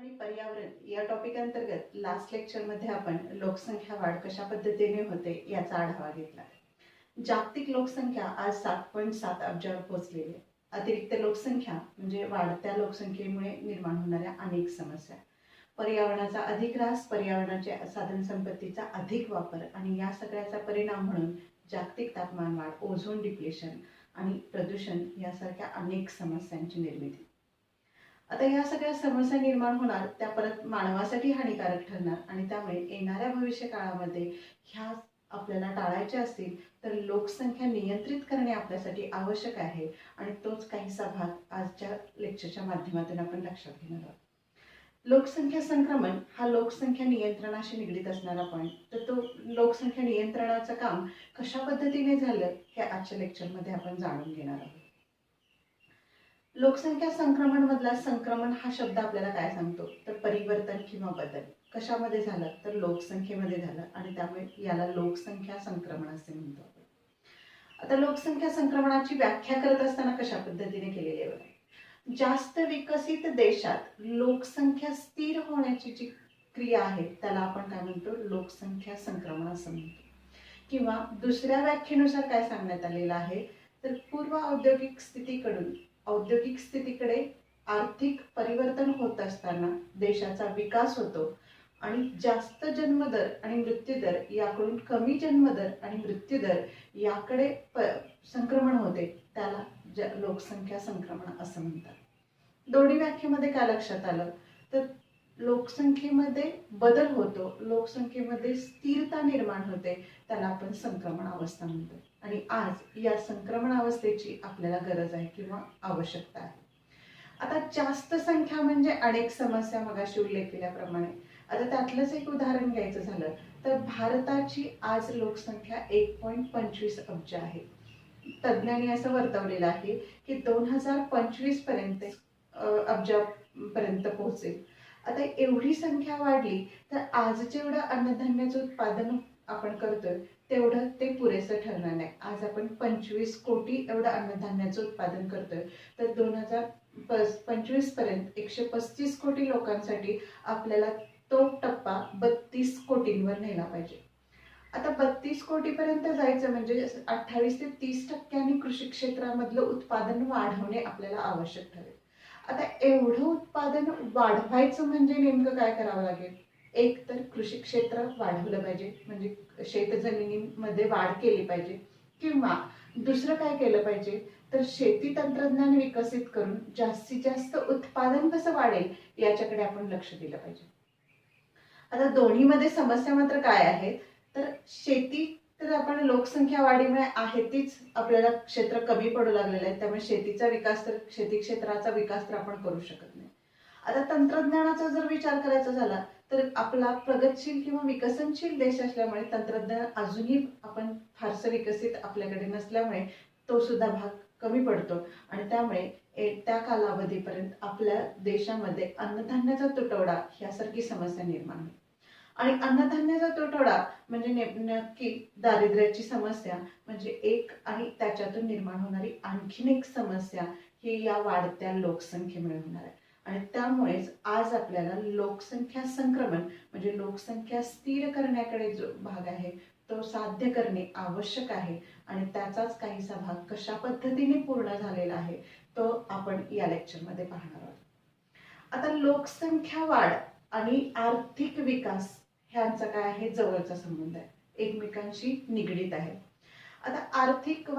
आणि पर्यावरण या टॉपिक अंतर्गत लास्ट लेक्चरमध्ये आपण लोकसंख्या वाढ कशा पद्धतीने होते याचा आढावा घेतला. जागतिक लोकसंख्या आज 7.7 अब्जावर पोहोचलेली आहे. अतिरिक्त लोकसंख्या म्हणजे वाढत्या लोकसंख्येमुळे निर्माण होणाऱ्या अनेक समस्या, पर्यावरणाचा अधिक ऱ्हास, पर्यावरणाच्या साधन संपत्तीचा अधिक वापर आणि या सगळ्याचा परिणाम म्हणून जागतिक तापमान वाढ, ओझोन डिप्लेशन आणि प्रदूषण यासारख्या अनेक समस्यांची निर्मिती. आता या सगळ्या समस्या निर्माण होणार, त्या परत मानवासाठी हानिकारक ठरणार आणि त्यामुळे येणाऱ्या भविष्य काळामध्ये ह्या आपल्याला टाळायच्या असतील तर लोकसंख्या नियंत्रित करणे आपल्यासाठी आवश्यक आहे आणि तोच काहीसा भाग आजच्या लेक्चरच्या माध्यमातून आपण लक्षात घेणार आहोत. लोकसंख्या संक्रमण हा लोकसंख्या नियंत्रणाशी निगडीत असणारा पॉईंट, तर तो लोकसंख्या नियंत्रणाचं काम कशा पद्धतीने झालं हे आजच्या लेक्चरमध्ये आपण जाणून घेणार आहोत. लोकसंख्या संक्रमण मधला संक्रमण हा शब्द आपल्याला काय सांगतो तर परिवर्तन किंवा बदल. कशामध्ये झालं तर लोकसंख्येमध्ये झालं आणि त्यामुळे याला लोकसंख्या संक्रमण असे म्हणतो आपण. आता लोकसंख्या संक्रमणाची व्याख्या करत असताना कशा पद्धतीने केलेली आहे? जास्त विकसित देशात लोकसंख्या स्थिर होण्याची जी क्रिया आहे त्याला आपण काय म्हणतो लोकसंख्या संक्रमण असं म्हणतो. किंवा दुसऱ्या व्याख्येनुसार काय सांगण्यात आलेलं आहे तर पूर्व औद्योगिक स्थितीकडून औद्योगिक स्थितीकडे आर्थिक परिवर्तन होत असताना देशाचा विकास होतो आणि जास्त जन्मदर आणि मृत्यूदर याकडून कमी जन्मदर आणि मृत्यूदर याकडे संक्रमण होते, त्याला लोकसंख्या संक्रमण असं म्हणतात. दोन्ही व्याख्येमध्ये काय लक्षात आलं तर लोकसंख्येमध्ये बदल होतो, लोकसंख्येमध्ये स्थिरता निर्माण होते, त्याला आपण संक्रमण अवस्था म्हणतो. आणि आज या संक्रमण अवस्थेची आपल्याला गरज आहे किंवा आवश्यकता आहे. आता जास्त संख्या म्हणजे अनेक समस्या मगाशी उल्लेख केल्याप्रमाणे. आता त्यातलंच एक उदाहरण घ्यायचं झालं तर भारताची आज लोकसंख्या 1.25 अब्ज आहे. तज्ज्ञांनी असं वर्तवलेलं आहे की 2025 पर्यंत अब्जापर्यंत पोहोचेल. आता एवढी संख्या वाढली तर आज जेवढं अन्नधान्याचं उत्पादन आपण करतोय तेवढं ते पुरेसं ठरणार नाही. आज आपण 25 कोटी एवढं अन्नधान्याचं उत्पादन करतोय तर 2025 पर्यंत 135 कोटी लोकांसाठी आपल्याला तो टप्पा 32 कोटींवर नेला पाहिजे. आता 32 कोटीपर्यंत जायचं म्हणजे 28 ते 30% कृषी क्षेत्रामधलं उत्पादन वाढवणे आपल्याला आवश्यक ठरेल. आता एवढं उत्पादन वाढवायचं म्हणजे नेमकं काय करावं लागेल? एक तर कृषी क्षेत्र वाढवलं पाहिजे, म्हणजे शेतजमिनीमध्ये वाढ केली पाहिजे, किंवा दुसरं काय केलं पाहिजे तर शेती तंत्रज्ञान विकसित करून जास्तीत जास्त उत्पादन कसं वाढेल याच्याकडे आपण लक्ष दिलं पाहिजे. आता दोन्हीमध्ये समस्या मात्र काय आहे तर शेती तर आपण लोकसंख्या वाढीमुळे आहे तीच आपल्याला क्षेत्र कमी पडू लागलेलं आहे, त्यामुळे शेतीचा विकास तर शेती क्षेत्राचा विकास तर आपण करू शकत नाही. आता तंत्रज्ञानाचा जर विचार करायचा झाला तर आपला प्रगतशील किंवा विकसनशील देश असल्यामुळे तंत्रज्ञान अजूनही आपण फारसं विकसित आपल्याकडे नसल्यामुळे तो सुद्धा भाग कमी पडतो आणि त्यामुळे त्या कालावधीपर्यंत आपल्या देशामध्ये अन्नधान्याचा तुटवडा यासारखी समस्या निर्माण होईल. आणि अन्नधान्याचा तुटवडा म्हणजे नक्की दारिद्र्याची समस्या म्हणजे एक आणि त्याच्यातून निर्माण होणारी आणखीन एक समस्या ही या वाढत्या लोकसंख्येमुळे होणार आहे. आणि त्यामुळेच आज आपल्याला लोकसंख्या संक्रमण म्हणजे लोकसंख्या स्थिर करण्याकडे जो भाग आहे तो साध्य करणे आवश्यक आहे आणि त्याचाच काहीसा भाग कशा पद्धतीने पूर्ण झालेला आहे तो आपण या लेक्चरमध्ये पाहणार आहोत. आता लोकसंख्या वाढ आणि आर्थिक विकास ह्यांचा काय आहे जवळचा संबंध आहे, एकमेकांशी निगडीत आहे. आता आर्थिक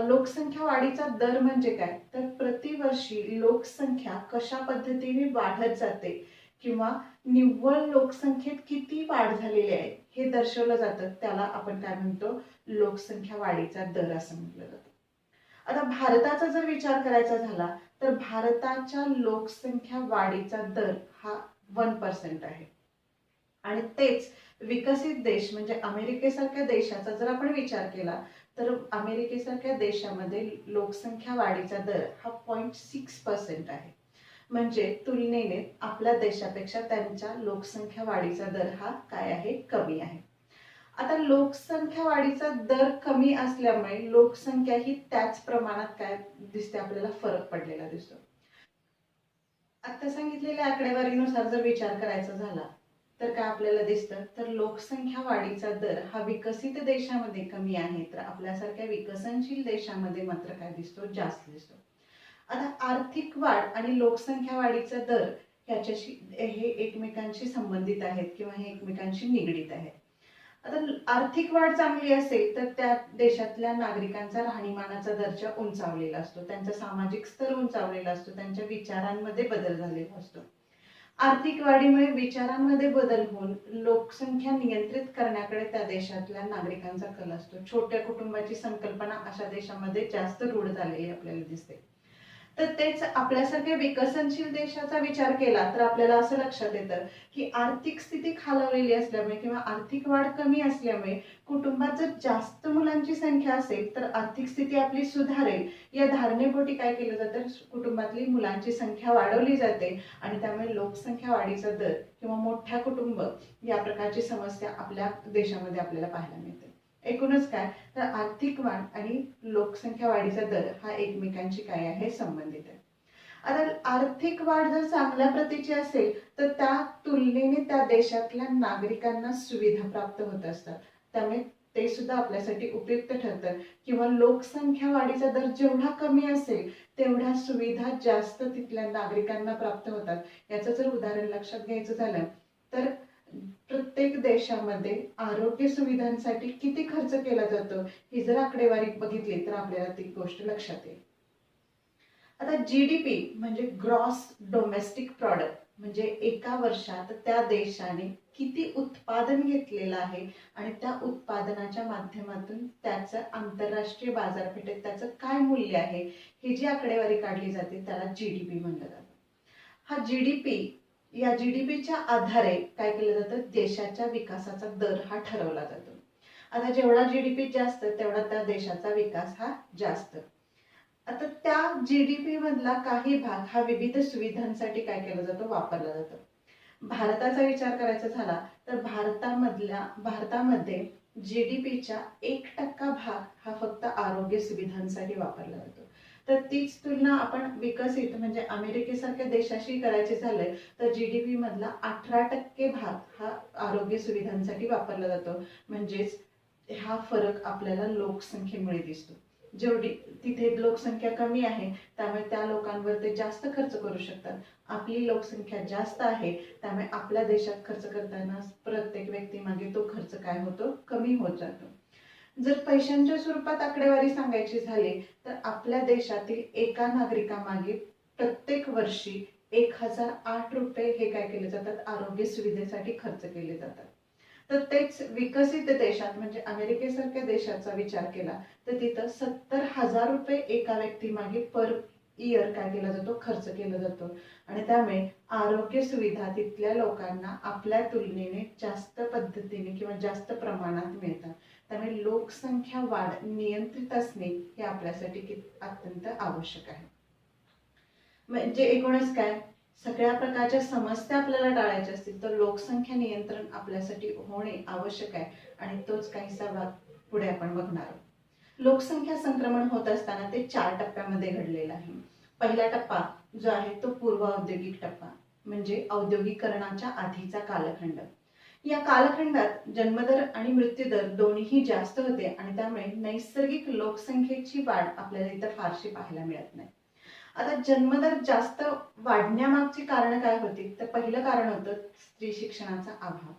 लोकसंख्या वाढीचा दर म्हणजे काय तर प्रतिवर्षी लोकसंख्या कशा पद्धतीने वाढत जाते किंवा निव्वळ लोकसंख्येत किती वाढ झालेली आहे हे दर्शवलं जातं, त्याला आपण काय म्हणतो लोकसंख्या वाढीचा दर असं म्हटलं जातं. आता भारताचा जर विचार करायचा झाला तर भारताच्या लोकसंख्या वाढीचा दर हा 1% आहे आणि तेच विकसित देश म्हणजे अमेरिकेसारख्या देशाचा जर आपण विचार केला तर अमेरिकेसारख्या देशामध्ये लोकसंख्या वाढीचा दर हा 0.6% आहे. म्हणजे तुलनेने आपल्या देशापेक्षा त्यांच्या लोकसंख्या वाढीचा दर हा काय आहे कमी आहे. आता लोकसंख्या वाढीचा दर कमी असल्यामुळे लोकसंख्या ही त्याच प्रमाणात काय दिसते आपल्याला फरक पडलेला दिसतो. आता सांगितलेल्या आकडेवारीनुसार जर विचार करायचा झाला तर काय आपल्याला दिसतं, तर लोकसंख्या वाढीचा दर हा विकसित देशामध्ये कमी आहे, तर आपल्यासारख्या विकसनशील देशामध्ये मात्र काय दिसतो, जास्त दिसतो. आता आर्थिक वाढ आणि लोकसंख्या वाढीचा दर याच्याशी हे एकमेकांशी संबंधित आहेत किंवा हे एकमेकांशी निगडीत आहेत. आता आर्थिक वाढ चांगली असेल तर त्या देशातल्या नागरिकांचा राहणीमानाचा दर्जा उंचावलेला असतो, त्यांचा सामाजिक स्तर उंचावलेला असतो, त्यांच्या विचारांमध्ये बदल झालेला असतो. आर्थिक वाढीमुळे विचारांमध्ये बदल होऊन लोकसंख्या नियंत्रित करण्याकडे त्या देशातल्या नागरिकांचा कल असतो. छोट्या कुटुंबाची संकल्पना अशा देशामध्ये जास्त रूढ झालेली आपल्याला दिसते. तर तेच आपल्यासारख्या विकसनशील देशाचा विचार केला तर आपल्याला असं लक्षात येतं की आर्थिक स्थिती खालावलेली असल्यामुळे किंवा आर्थिक वाढ कमी असल्यामुळे कुटुंबात जर जास्त मुलांची संख्या असेल तर आर्थिक स्थिती आपली सुधारेल या धारणेपोटी काय केलं जातं, कुटुंबातली मुलांची संख्या वाढवली जाते आणि त्यामुळे लोकसंख्या वाढीचा दर किंवा मोठ्या कुटुंब या प्रकारची समस्या आपल्या देशामध्ये आपल्याला पाहायला मिळते. एकूणच काय, तर आर्थिक वाढ आणि लोकसंख्या वाढीचा दर हा एकमेकांशी काय आहे, संबंधित आहे. आता आर्थिक वाढ जर चांगल्या प्रतीची असेल तर त्या तुलनेने त्या देशातल्या नागरिकांना सुविधा प्राप्त होत असतात, त्यामुळे ते सुद्धा आपल्यासाठी उपयुक्त ठरतं. किंवा लोकसंख्या वाढीचा दर जेवढा कमी असेल तेवढ्या सुविधा जास्त तिथल्या नागरिकांना प्राप्त होतात. याचं जर उदाहरण लक्षात घ्यायचं झालं तर प्रत्येक देशामध्ये आरोग्य सुविधांसाठी किती खर्च केला जातो ही जर आकडेवारी बघितली तर आपल्याला ती गोष्ट लक्षात येईल. आता जीडीपी म्हणजे ग्रॉस डोमेस्टिक प्रॉडक्ट, म्हणजे एका वर्षात त्या देशाने किती उत्पादन घेतलेलं आहे आणि त्या उत्पादनाच्या माध्यमातून त्याचं आंतरराष्ट्रीय बाजारपेठेत त्याचं काय मूल्य आहे ही जी आकडेवारी काढली जाते त्याला जीडीपी म्हणलं जातं. हा जीडीपी, या जीडीपीच्या आधारे काय केलं जातं, देशाच्या विकासाचा दर हा ठरवला जातो. आता जेवढा जीडीपी जास्त तेवढा त्या देशाचा विकास हा जास्त. आता त्या जीडीपी मधला काही भाग हा विविध सुविधांसाठी काय केला जातो, वापरला जातो. भारताचा विचार करायचा झाला तर भारतामध्ये जीडीपीच्या 1% भाग हा फक्त आरोग्य सुविधांसाठी वापरला जातो. तर तीच तुलना आपण विकसित म्हणजे अमेरिकेसारख्या देशाशी करायचे झाले तर जीडीपी मधला 18% भाग हा आरोग्य सुविधांसाठी वापरला जातो. म्हणजेच हा फरक आपल्याला लोकसंख्येमुळे दिसतो. जेवढी तिथे लोकसंख्या कमी आहे त्यामुळे त्या लोकांवर ते जास्त खर्च करू शकतात. आपली लोकसंख्या जास्त आहे त्यामुळे आपल्या देशात खर्च करताना प्रत्येक व्यक्ती मागे तो खर्च काय होतो, कमी होत जातो. जर पैशांच्या स्वरूपात आकडेवारी सांगायची झाली तर आपल्या देशातील एका नागरिकामागे प्रत्येक वर्षी 1008 रुपये हे काय केले जातात, आरोग्य सुविधेसाठी खर्च केले जातात. तर तेच विकसित देशात म्हणजे अमेरिकेसारख्या देशाचा विचार केला तर तिथं 70,000 रुपये एका व्यक्तीमागे पर इयर काय केला जातो, खर्च केला जातो. आणि त्यामुळे आरोग्य सुविधा तिथल्या लोकांना आपल्या तुलनेने जास्त पद्धतीने किंवा जास्त प्रमाणात मिळतात. त्यामुळे लोकसंख्या वाढ नियंत्रित असणे हे आपल्यासाठी अत्यंत आवश्यक आहे. म्हणजे एकूणच काय, सगळ्या प्रकारच्या समस्या आपल्याला टाळायच्या असतील तर लोकसंख्या नियंत्रण आपल्यासाठी होणे आवश्यक आहे आणि तोच काहीसा भाग पुढे आपण बघणार आहोत. लोकसंख्या संक्रमण होत असताना ते 4 टप्प्यामध्ये घडलेलं आहे. पहिला टप्पा जो आहे तो पूर्व औद्योगिक टप्पा, म्हणजे औद्योगिकरणाच्या आधीचा कालखंड. या कालखंडात जन्मदर आणि मृत्यूदर दोन्हीही जास्त होते आणि त्यामुळे नैसर्गिक लोकसंख्येची वाढ आपल्याला इथं फारशी पाहायला मिळत नाही. आता जन्मदर जास्त वाढण्यामागची कारण काय होती, तर पहिलं कारण होतं स्त्री शिक्षणाचा अभाव.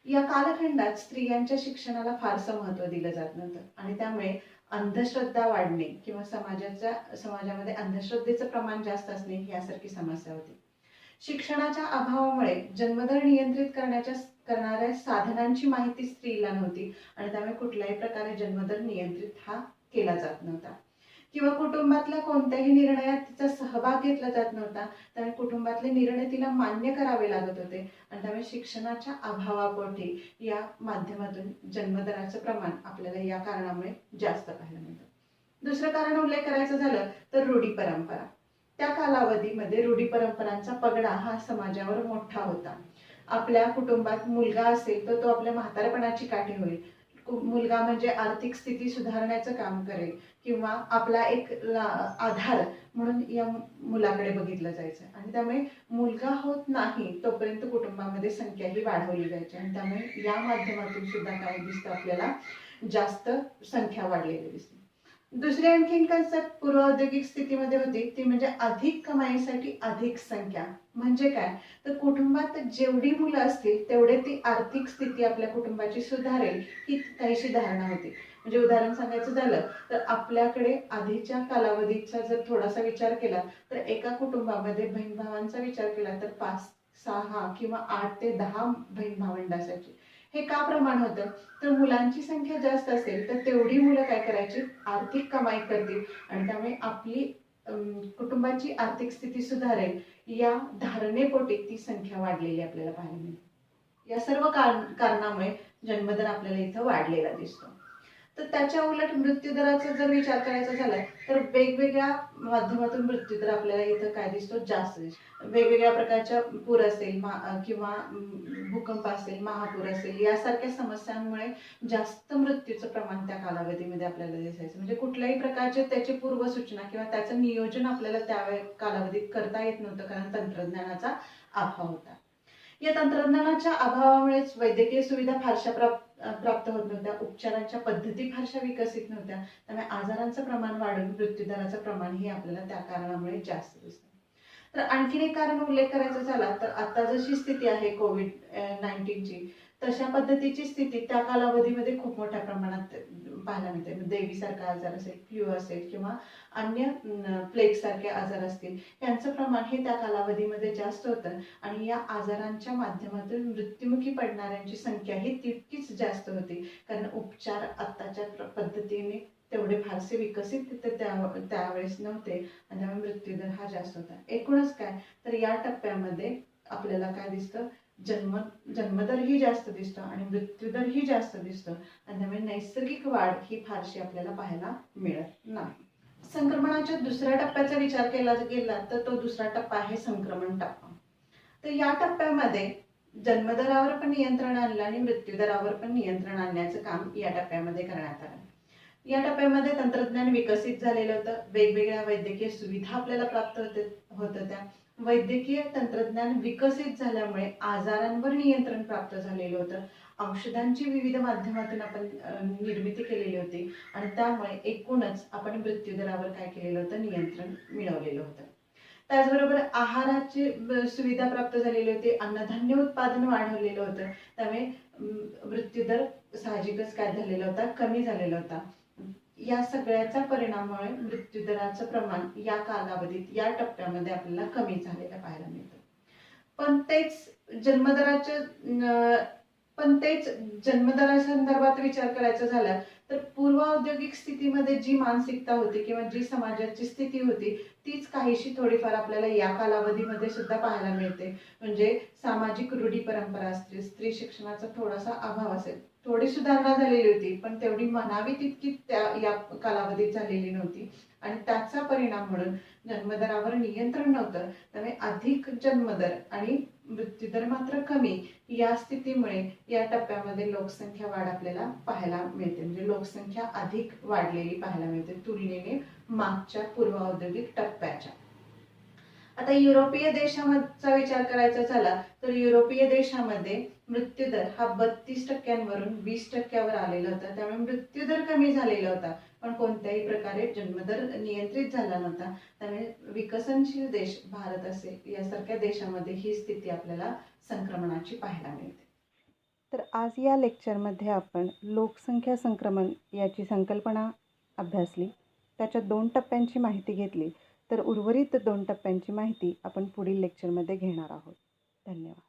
या कालखंडात स्त्रियांच्या शिक्षणाला फारसं महत्त्व दिलं जात नव्हतं आणि त्यामुळे अंधश्रद्धा वाढणे किंवा समाजामध्ये अंधश्रद्धेचं प्रमाण जास्त असणे यासारखी समस्या होती. शिक्षणाच्या अभावामुळे जन्मदर नियंत्रित करणाऱ्या साधनांची माहिती स्त्रीला नव्हती आणि त्यामुळे कुठल्याही प्रकारे जन्मदर नियंत्रित हा केला जात नव्हता. किंवा कुटुंबातल्या कोणत्याही निर्णयात तिचा सहभाग घेतला जात नव्हता, त्यामुळे कुटुंबातले निर्णय तिला मान्य करावे लागत होते आणि त्यामुळे शिक्षणाच्या अभावापोटी या माध्यमातून जन्मदराचं प्रमाण आपल्याला या कारणामुळे जास्त पाहायला मिळतं. दुसरं कारण उल्लेख करायचं झालं तर रूढी परंपरा. त्या कालावधीमध्ये रूढी परंपरांचा पगडा हा समाजावर मोठा होता. आपल्या कुटुंबात मुलगा असेल तर तो आपल्या म्हातारपणाची काठी होईल, मुलगा म्हणजे आर्थिक स्थिती सुधारण्याचं काम करेल किंवा आपला एक आधार म्हणून या मुलाकडे बघितलं जायचं आणि त्यामुळे मुलगा होत नाही तोपर्यंत कुटुंबामध्ये संख्या ही वाढवली जायची आणि त्यामुळे या माध्यमातून सुद्धा काय दिसतं आपल्याला जास्त संख्या वाढलेली दिसते. दुसरी आणखीन कन्सेप्ट पूर्व औद्योगिक स्थितीमध्ये होती ती म्हणजे अधिक कमाईसाठी अधिक संख्या. म्हणजे काय तर कुटुंबात जेवढी मुलं असतील तेवढे ती आर्थिक स्थिती आपल्या कुटुंबाची सुधारेल ही काहीशी धारणा होती. म्हणजे उदाहरण सांगायचं झालं तर आपल्याकडे आधीच्या कालावधीचा जर थोडासा विचार केला तर एका कुटुंबामध्ये बहीण भावांचा विचार केला तर 5, 6 किंवा 8 ते 10 बहीण भावंड असायची. हे का प्रमाण होतं तर मुलांची संख्या जास्त असेल तर तेवढी मुलं काय करायची आर्थिक कमाई करतील आणि त्यामुळे आपली कुटुंबाची आर्थिक स्थिती सुधारेल या धारणेपोटी ती संख्या वाढलेली आपल्याला पाहायला मिळते. या सर्व कारणामुळे जन्मदर आपल्याला इथं वाढलेला दिसतो. तर त्याच्या उलट मृत्यूदराचा जर विचार करायचा झाला तर वेगवेगळ्या माध्यमातून मृत्यूदर आपल्याला इथं काय दिसतो जास्त दिसतो. वेगवेगळ्या प्रकारच्या पूर असेल किंवा भूकंप असेल, महापूर असेल यासारख्या समस्यांमुळे जास्त मृत्यूचं प्रमाण त्या कालावधीमध्ये आपल्याला दिसायचं. म्हणजे कुठल्याही प्रकारचे त्याची पूर्वसूचना किंवा त्याचं नियोजन आपल्याला त्या कालावधीत करता येत नव्हतं कारण तंत्रज्ञानाचा अभाव होता. या तंत्रज्ञानाच्या अभावामुळेच वैद्यकीय सुविधा फारशा प्राप्त होत नव्हत्या, उपचारांच्या पद्धती फारशा विकसित नव्हत्या, त्यामुळे आजारांचं प्रमाण वाढून मृत्यूदराचं प्रमाण हे आपल्याला त्या कारणामुळे जास्त दिसतं. तर आणखीन एक कारण उल्लेख करायचा झाला तर आता जशी स्थिती आहे कोविड-19ची तशा पद्धतीची स्थिती त्या कालावधीमध्ये खूप मोठ्या प्रमाणात पाहायला मिळते. देवीसारखा आजार असेल, फ्लू असेल किंवा अन्य प्लेग सारखे आजार असतील यांचं प्रमाण हे त्या कालावधीमध्ये जास्त होतं आणि या आजारांच्या माध्यमातून मृत्युमुखी पडणाऱ्यांची संख्या ही तितकीच जास्त होती कारण उपचार आत्ताच्या पद्धतीने तेवढे फारसे विकसित त्यावेळेस नव्हते आणि त्यामुळे मृत्यूदर हा जास्त होता. एकूणच काय तर या टप्प्यामध्ये आपल्याला काय दिसतं जन्मदरही जास्त दिसतो आणि मृत्यूदरही जास्त दिसतो आणि त्यामुळे नैसर्गिक वाढ ही फारशी आपल्याला पाहायला मिळत नाही. संक्रमणाच्या दुसऱ्या टप्प्याचा विचार केला गेला तर तो दुसरा टप्पा आहे संक्रमण टप्पा. तर या टप्प्यामध्ये जन्मदरावर पण नियंत्रण आणलं आणि मृत्यूदरावर पण नियंत्रण आणण्याचं काम या टप्प्यामध्ये करण्यात आलं. या टप्प्यामध्ये तंत्रज्ञान विकसित झालेलं होतं, वेगवेगळ्या वैद्यकीय सुविधा आपल्याला प्राप्त होत होत्या. वैद्यकीय तंत्रज्ञान विकसित झाल्यामुळे आजारांवर नियंत्रण प्राप्त झालेलं होतं. औषधांची विविध माध्यमातून आपण निर्मिती केलेली होती आणि त्यामुळे एकूणच आपण मृत्यूदरावर काय केलेलं होतं नियंत्रण मिळवलेलं होतं. त्याचबरोबर आहाराची सुविधा प्राप्त झालेली होती, अन्नधान्य उत्पादन वाढवलेलं होतं, त्यामुळे मृत्यूदर साहजिकच काय झालेला होता कमी झालेला होता. या सगळ्याचा परिणामामुळे मृत्यूदराचं प्रमाण या कालावधीत या टप्प्यामध्ये आपल्याला कमी झालेलं पाहायला मिळतं. पण तेच जन्मदरासंदर्भात विचार करायचा झाला तर पूर्व औद्योगिक स्थितीमध्ये जी मानसिकता होती किंवा जी समाजाची स्थिती होती तीच काहीशी थोडीफार आपल्याला या कालावधीमध्ये सुद्धा पाहायला मिळते. म्हणजे सामाजिक रूढी परंपरा असतील, स्त्री शिक्षणाचा थोडासा अभाव असेल, थोडी सुधारणा झालेली होती पण तेवढी म्हणावी तितकी या कालावधीत झालेली नव्हती आणि त्याचा परिणाम म्हणून जन्मदरावर नियंत्रण नव्हतं, त्यामुळे अधिक जन्मदर आणि मृत्यूदर मात्र कमी या स्थितीमुळे या टप्प्यामध्ये लोकसंख्या वाढ आपल्याला पाहायला मिळते. म्हणजे लोकसंख्या अधिक वाढलेली पाहायला मिळते तुलनेने मागच्या पूर्व औद्योगिक टप्प्याच्या. आता युरोपीय देशांचा विचार करायचा झाला तर युरोपीय देशामध्ये मृत्यूदर हा 32% 20%वर आलेला होता, त्यामुळे मृत्यूदर कमी झालेला होता पण कोणत्याही प्रकारे जन्मदर नियंत्रित झाला नव्हता. त्यामुळे विकसनशील देश भारत असेल यासारख्या देशामध्ये ही स्थिती आपल्याला संक्रमणाची पाहायला मिळते. तर आज या लेक्चरमध्ये आपण लोकसंख्या संक्रमण याची संकल्पना अभ्यासली, त्याच्या 2 टप्प्यांची माहिती घेतली. तर उर्वरित 2 टप्प्यांची माहिती आपण पुढील लेक्चरमध्ये घेणार आहोत. धन्यवाद.